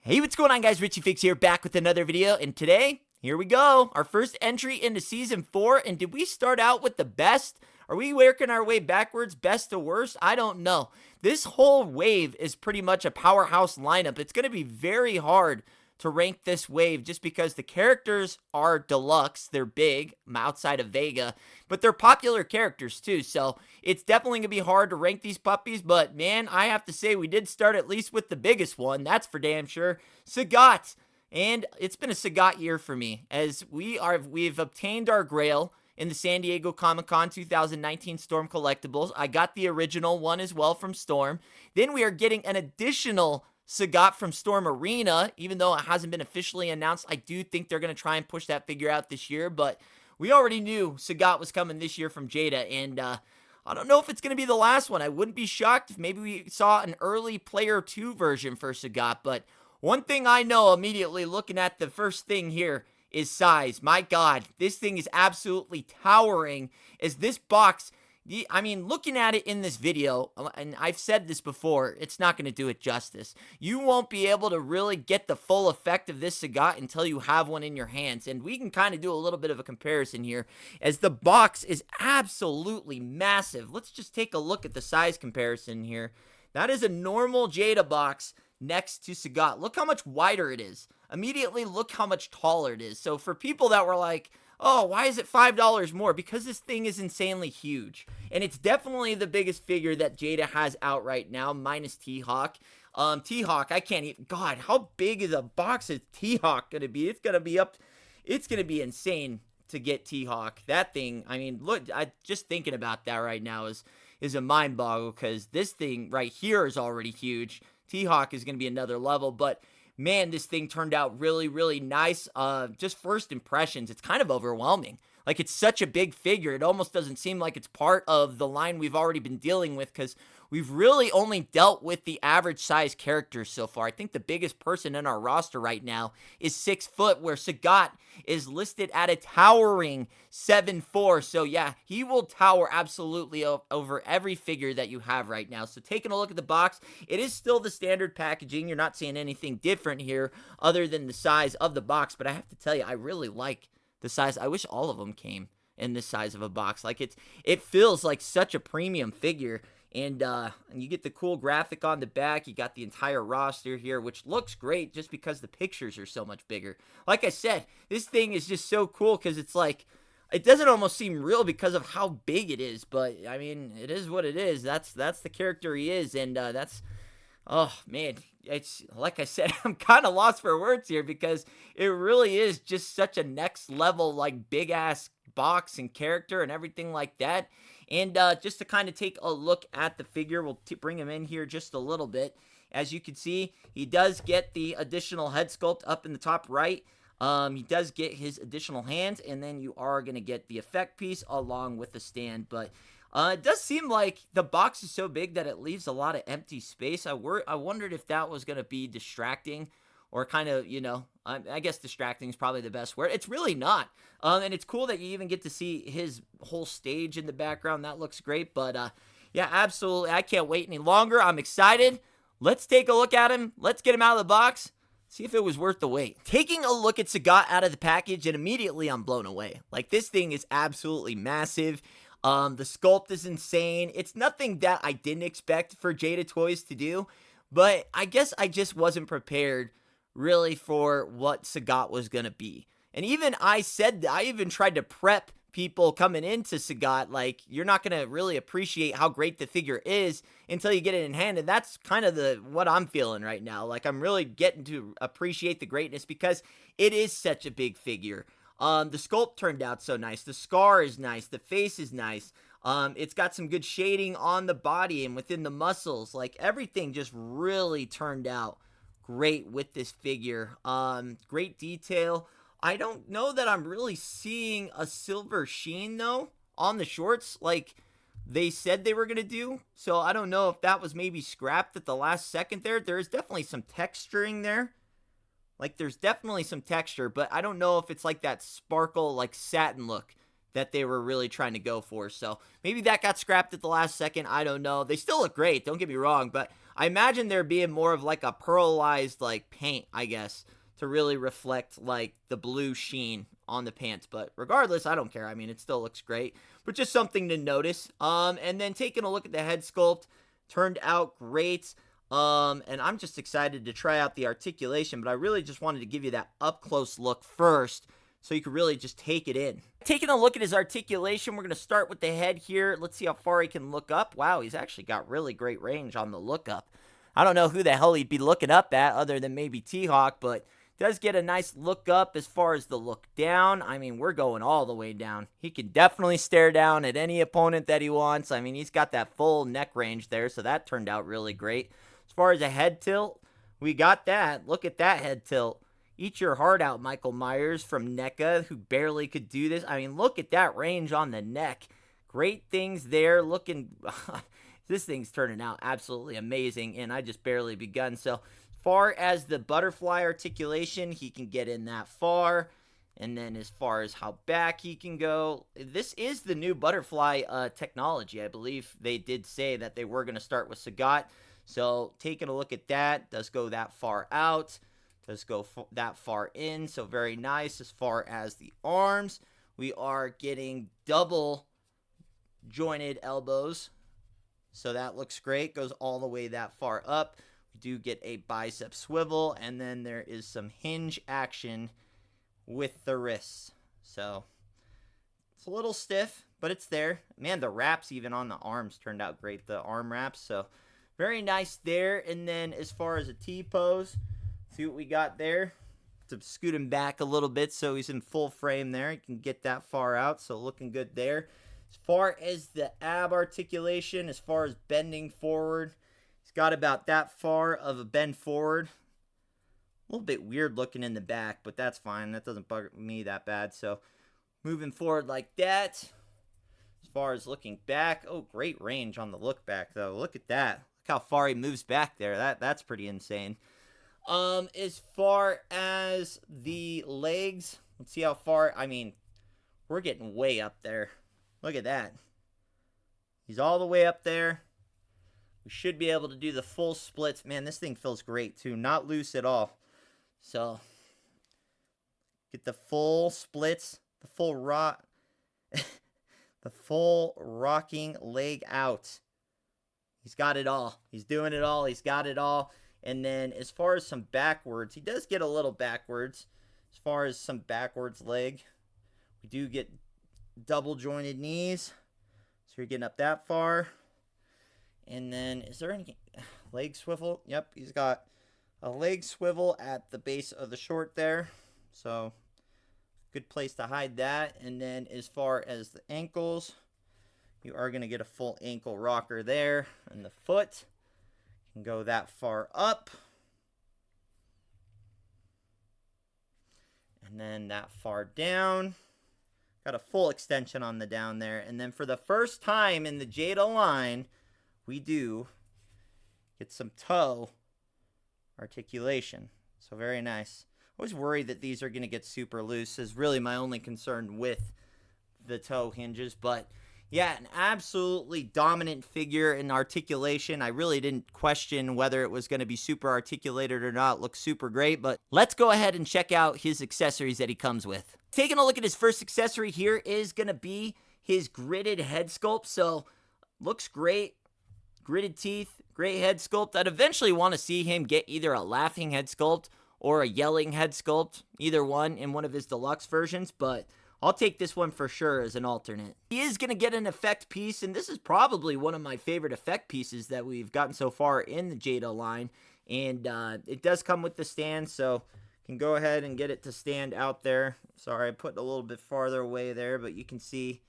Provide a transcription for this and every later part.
Hey, what's going on, guys? Richie Fix here, back with another video, and today, here we go, our first entry into Season 4, and did we start out with the best? Are we working our way backwards, best to worst? I don't know. This whole wave is pretty much a powerhouse lineup. It's going to be very hard to rank this wave just because the characters are deluxe. They're big, outside of Vega, but they're popular characters too, so it's definitely going to be hard to rank these puppies, but man, I have to say we did start at least with the biggest one, that's for damn sure, Sagat. And it's been a Sagat year for me, as we've obtained our Grail in the San Diego Comic-Con 2019 Storm Collectibles. I got the original one as well from Storm. Then we are getting an additional Sagat from Storm Arena, even though it hasn't been officially announced. I do think they're going to try and push that figure out this year, but we already knew Sagat was coming this year from Jada, and I don't know if it's going to be the last one. I wouldn't be shocked if maybe we saw an early Player 2 version for Sagat, but one thing I know immediately looking at the first thing here is size. My God, this thing is absolutely towering, as this box, I mean, looking at it in this video, and I've said this before, it's not going to do it justice. You won't be able to really get the full effect of this Sagat until you have one in your hands, and we can kind of do a little bit of a comparison here, as the box is absolutely massive. Let's just take a look at the size comparison here. That is a normal Jada box next to Sagat. Look how much wider it is. Immediately, look how much taller it is. So for people that were like, oh, why is it $5 more? Because this thing is insanely huge. And it's definitely the biggest figure that Jada has out right now, minus T-Hawk. T-Hawk, I can't even, God, how big is a box of T-Hawk going to be? It's going to be insane to get T-Hawk. That thing, I mean, look, just thinking about that right now is a mind boggle, because this thing right here is already huge. T-Hawk is going to be another level, but man, this thing turned out really, really nice. Just first impressions, it's kind of overwhelming. Like, it's such a big figure, it almost doesn't seem like it's part of the line we've already been dealing with, because we've really only dealt with the average size characters so far. I think the biggest person in our roster right now is 6 foot, where Sagat is listed at a towering 7'4". So yeah, he will tower absolutely over every figure that you have right now. So taking a look at the box, it is still the standard packaging. You're not seeing anything different here other than the size of the box, but I have to tell you, I really like the size. I wish all of them came in this size of a box. Like, it feels like such a premium figure. And you get the cool graphic on the back. You got the entire roster here, which looks great just because the pictures are so much bigger. Like I said, this thing is just so cool because it's like, it doesn't almost seem real because of how big it is. But, I mean, it is what it is. That's the character he is. And oh, man, it's like I said, I'm kind of lost for words here because it really is just such a next level, like, big ass box and character and everything like that. And just to kind of take a look at the figure, we'll bring him in here just a little bit. As you can see, he does get the additional head sculpt up in the top right. He does get his additional hands, and then you are going to get the effect piece along with the stand. But it does seem like the box is so big that it leaves a lot of empty space. I wondered if that was going to be distracting, or kind of, you know, I guess distracting is probably the best word. It's really not. And it's cool that you even get to see his whole stage in the background. That looks great. But yeah, absolutely. I can't wait any longer. I'm excited. Let's take a look at him. Let's get him out of the box. See if it was worth the wait. Taking a look at Sagat out of the package, and immediately I'm blown away. Like, this thing is absolutely massive. The sculpt is insane. It's nothing that I didn't expect for Jada Toys to do. But I guess I just wasn't prepared really for what Sagat was going to be. And even I even tried to prep people coming into Sagat, like, you're not going to really appreciate how great the figure is until you get it in hand. And that's kind of what I'm feeling right now. Like, I'm really getting to appreciate the greatness because it is such a big figure. The sculpt turned out so nice. The scar is nice. The face is nice. It's got some good shading on the body and within the muscles. Like, everything just really turned out great with this figure. Great detail. I don't know that I'm really seeing a silver sheen though on the shorts like they said they were going to do. So I don't know if that was maybe scrapped at the last second there. There is definitely some texturing there. Like, there's definitely some texture, but I don't know if it's like that sparkle, like satin look that they were really trying to go for. So maybe that got scrapped at the last second. I don't know. They still look great, don't get me wrong, but I imagine there being more of like a pearlized like paint, I guess, to really reflect like the blue sheen on the pants. But regardless, I don't care. I mean, it still looks great, but just something to notice. And then taking a look at the head sculpt, turned out great. And I'm just excited to try out the articulation, but I really just wanted to give you that up close look first, so you could really just take it in. Taking a look at his articulation, we're going to start with the head here. Let's see how far he can look up. Wow, he's actually got really great range on the look up. I don't know who the hell he'd be looking up at other than maybe T-Hawk, but does get a nice look up. As far as the look down, I mean, we're going all the way down. He can definitely stare down at any opponent that he wants. I mean, he's got that full neck range there, so that turned out really great. As far as a head tilt, we got that. Look at that head tilt. Eat your heart out, Michael Myers from NECA, who barely could do this. I mean, look at that range on the neck. Great things there. Looking, this thing's turning out absolutely amazing, and I just barely begun. So, as far as the butterfly articulation, he can get in that far. And then as far as how back he can go, this is the new butterfly technology. I believe they did say that they were going to start with Sagat. So, taking a look at that, does go that far out. Does go that far in, so very nice. As far as the arms, we are getting double jointed elbows, so that looks great. Goes all the way that far up. We do get a bicep swivel, and then there is some hinge action with the wrists. So it's a little stiff, but it's there. Man, the wraps even on the arms turned out great, the arm wraps, so very nice there. And then as far as a T-pose, see what we got there. To scoot him back a little bit so he's in full frame there. He can get that far out, so looking good there. As far as the ab articulation, as far as bending forward, he's got about that far of a bend forward. A little bit weird looking in the back, but that's fine. That doesn't bug me that bad. So moving forward like that. As far as looking back, oh, great range on the look back though. Look at that. Look how far he moves back there. That's pretty insane. As far as the legs, let's see how far. I mean, we're getting way up there. Look at that. He's all the way up there. We should be able to do the full splits. Man, this thing feels great too. Not loose at all. So, get the full splits, the full the full rocking leg out. He's got it all. He's doing it all. He's got it all. And then as far as some backwards, he does get a little backwards. As far as some backwards leg, we do get double jointed knees. So you're getting up that far. And then is there any leg swivel? Yep, he's got a leg swivel at the base of the short there. So good place to hide that. And then as far as the ankles, you are going to get a full ankle rocker there. And the foot can go that far up. And then that far down. Got a full extension on the down there. And then for the first time in the Jada line, we do get some toe articulation. So very nice. I was worried that these are going to get super loose, is really my only concern with the toe hinges. But yeah, an absolutely dominant figure in articulation. I really didn't question whether it was going to be super articulated or not. Looks super great, but let's go ahead and check out his accessories that he comes with. Taking a look at his first accessory here is going to be his gridded head sculpt. So looks great. Gritted teeth, great head sculpt. I'd eventually want to see him get either a laughing head sculpt or a yelling head sculpt, either one in one of his deluxe versions, but I'll take this one for sure as an alternate. He is going to get an effect piece, and this is probably one of my favorite effect pieces that we've gotten so far in the Jada line, and it does come with the stand, so you can go ahead and get it to stand out there. Sorry, I put it a little bit farther away there, but you can see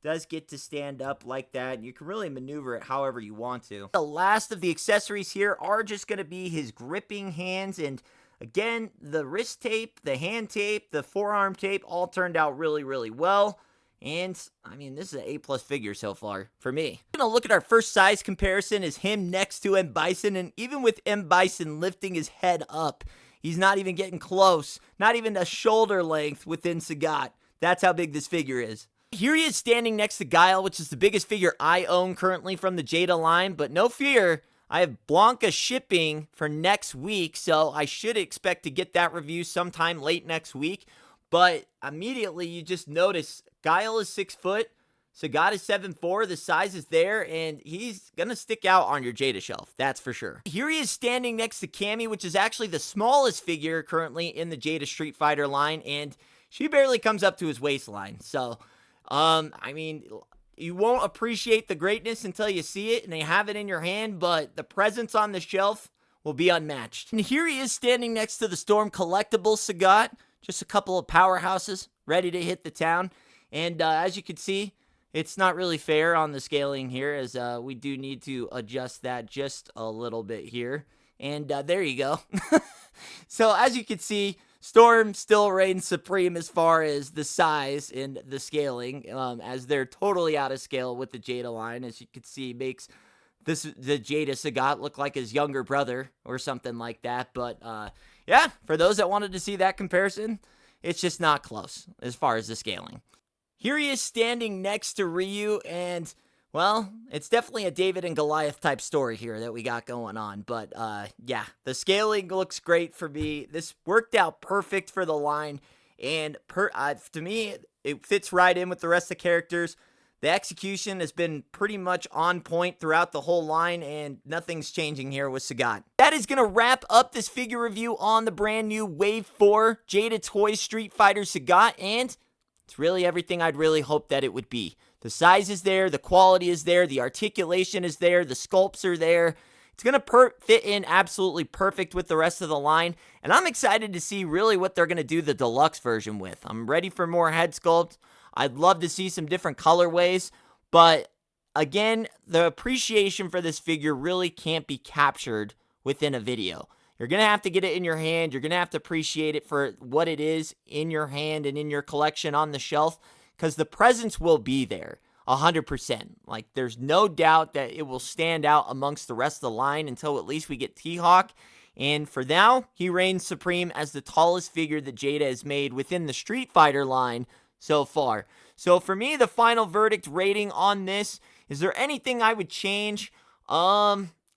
does get to stand up like that. You can really maneuver it however you want to. The last of the accessories here are just going to be his gripping hands, and again, the wrist tape, the hand tape, the forearm tape all turned out really, really well. And, I mean, this is an A+ figure so far for me. We're going to look at our first size comparison is him next to M. Bison, and even with M. Bison lifting his head up, he's not even getting close. Not even a shoulder length within Sagat. That's how big this figure is. Here he is standing next to Guile, which is the biggest figure I own currently from the Jada line, but no fear, I have BLANKA shipping for next week, so I should expect to get that review sometime late next week. But immediately you just notice GUILE is 6 foot, Sagat is 7'4", the size is there, and he's going to stick out on your Jada shelf, that's for sure. Here he is standing next to CAMMY, which is actually the smallest figure currently in the Jada Street Fighter line, and she barely comes up to his waistline. So, I mean, you won't appreciate the greatness until you see it and you have it in your hand, but the presence on the shelf will be unmatched. And here he is standing next to the Storm Collectibles Sagat, just a couple of powerhouses ready to hit the town. And as you can see, it's not really fair on the scaling here, as we do need to adjust that just a little bit here. And there you go. So as you can see, Storm still reigns supreme as far as the size and the scaling, as they're totally out of scale with the Jada line. As you can see, makes the Jada Sagat look like his younger brother or something like that. But yeah, for those that wanted to see that comparison, it's just not close as far as the scaling. Here he is standing next to Ryu, and, well, it's definitely a David and Goliath type story here that we got going on. But, yeah, the scaling looks great for me. This worked out perfect for the line, and to me, it fits right in with the rest of the characters. The execution has been pretty much on point throughout the whole line, and nothing's changing here with Sagat. That is going to wrap up this figure review on the brand new Wave 4 Jada Toys Street Fighter Sagat, and it's really everything I'd really hoped that it would be. The size is there, the quality is there, the articulation is there, the sculpts are there. It's going to fit in absolutely perfect with the rest of the line, and I'm excited to see really what they're going to do the deluxe version with. I'm ready for more head sculpt. I'd love to see some different colorways, but again, the appreciation for this figure really can't be captured within a video. You're going to have to get it in your hand. You're going to have to appreciate it for what it is in your hand and in your collection on the shelf, because the presence will be there 100%. Like, there's no doubt that it will stand out amongst the rest of the line until at least we get T-Hawk. And for now, he reigns supreme as the tallest figure that Jada has made within the Street Fighter line so far. So for me, the final verdict rating on this, is there anything I would change?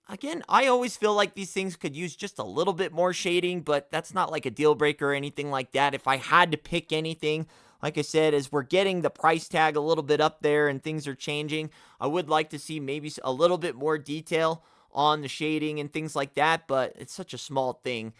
Again, I always feel like these things could use just a little bit more shading, but that's not like a deal breaker or anything like that. If I had to pick anything, like I said, as we're getting the price tag a little bit up there and things are changing, I would like to see maybe a little bit more detail on the shading and things like that, but it's such a small thing.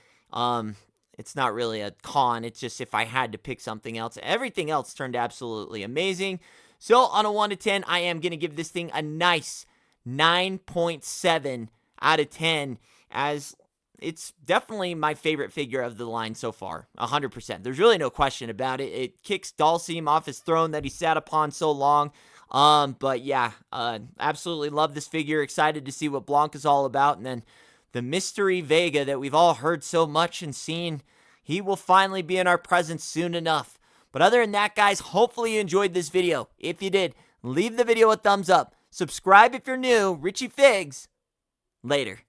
It's not really a con. It's just if I had to pick something else. Everything else turned absolutely amazing. So on a 1 to 10, I am going to give this thing a nice 9.7 out of 10, as it's definitely my favorite figure of the line so far, 100%. There's really no question about it. It kicks Dalsim off his throne that he sat upon so long. But yeah, absolutely love this figure. Excited to see what BLANKA's all about. And then the mystery VEGA that we've all heard so much and seen, he will finally be in our presence soon enough. But other than that, guys, hopefully you enjoyed this video. If you did, leave the video a thumbs up. Subscribe if you're new. Richie Figs. Later.